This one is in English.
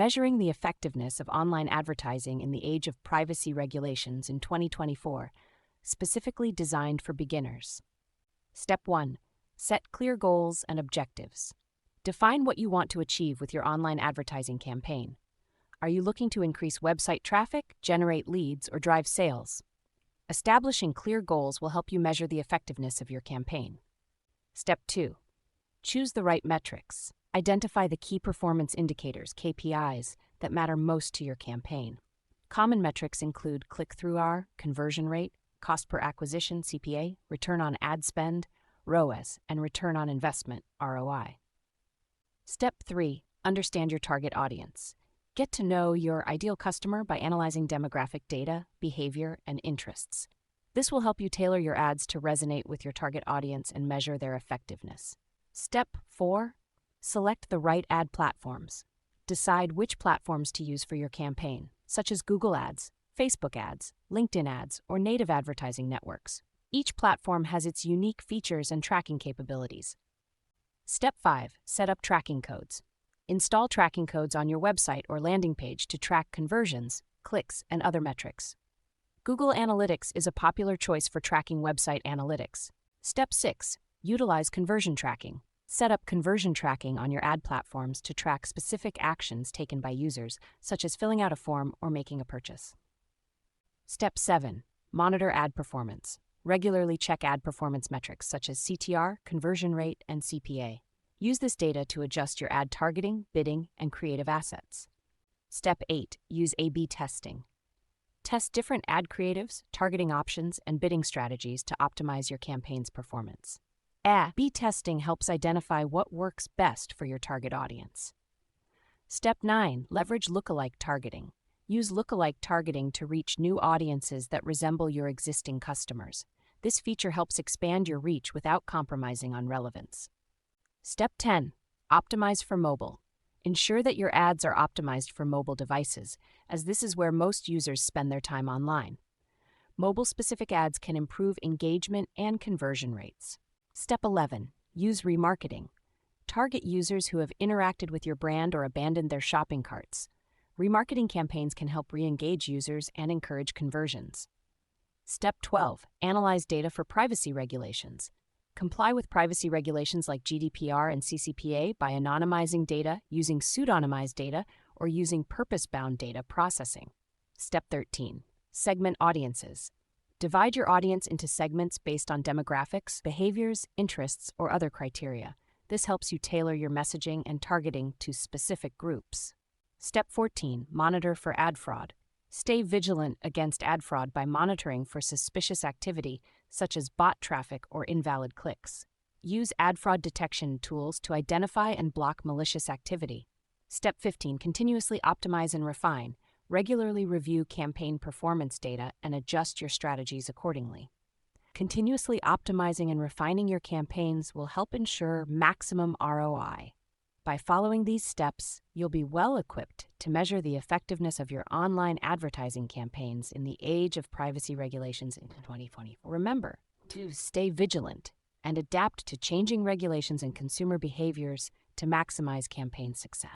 Measuring the effectiveness of online advertising in the age of privacy regulations in 2024, specifically designed for beginners. Step 1. Set clear goals and objectives. Define what you want to achieve with your online advertising campaign. Are you looking to increase website traffic, generate leads, or drive sales? Establishing clear goals will help you measure the effectiveness of your campaign. Step 2. Choose the right metrics. Identify the key performance indicators, KPIs, that matter most to your campaign. Common metrics include click-through R, conversion rate, cost per acquisition, CPA, return on ad spend, ROAS, and return on investment, ROI. Step 3. Understand your target audience. Get to know your ideal customer by analyzing demographic data, behavior, and interests. This will help you tailor your ads to resonate with your target audience and measure their effectiveness. Step 4. Select the right ad platforms. Decide which platforms to use for your campaign, such as Google Ads, Facebook ads, LinkedIn ads, or native advertising networks. Each platform has its unique features and tracking capabilities. Step 5. Set up tracking codes. Install tracking codes on your website or landing page to track conversions, clicks, and other metrics. Google Analytics is a popular choice for tracking website analytics. Step 6. Utilize conversion tracking. Set up conversion tracking on your ad platforms to track specific actions taken by users, such as filling out a form or making a purchase. Step 7. Monitor ad performance. Regularly check ad performance metrics such as CTR, conversion rate, and CPA. Use this data to adjust your ad targeting, bidding, and creative assets. Step 8. Use A/B testing. Test different ad creatives, targeting options, and bidding strategies to optimize your campaign's performance. A/B testing helps identify what works best for your target audience. Step 9. Leverage lookalike targeting. Use lookalike targeting to reach new audiences that resemble your existing customers. This feature helps expand your reach without compromising on relevance. Step 10. Optimize for mobile. Ensure that your ads are optimized for mobile devices, as this is where most users spend their time online. Mobile-specific ads can improve engagement and conversion rates. Step 11. Use remarketing. Target users who have interacted with your brand or abandoned their shopping carts. Remarketing campaigns can help re-engage users and encourage conversions. Step 12. Analyze data for privacy regulations. Comply with privacy regulations like GDPR and CCPA by anonymizing data, using pseudonymized data, or using purpose-bound data processing. Step 13. Segment audiences. Divide your audience into segments based on demographics, behaviors, interests, or other criteria. This helps you tailor your messaging and targeting to specific groups. Step 14. Monitor for ad fraud. Stay vigilant against ad fraud by monitoring for suspicious activity, such as bot traffic or invalid clicks. Use ad fraud detection tools to identify and block malicious activity. Step 15. Continuously optimize and refine. Regularly review campaign performance data and adjust your strategies accordingly. Continuously optimizing and refining your campaigns will help ensure maximum ROI. By following these steps, you'll be well equipped to measure the effectiveness of your online advertising campaigns in the age of privacy regulations in 2024. Remember to stay vigilant and adapt to changing regulations and consumer behaviors to maximize campaign success.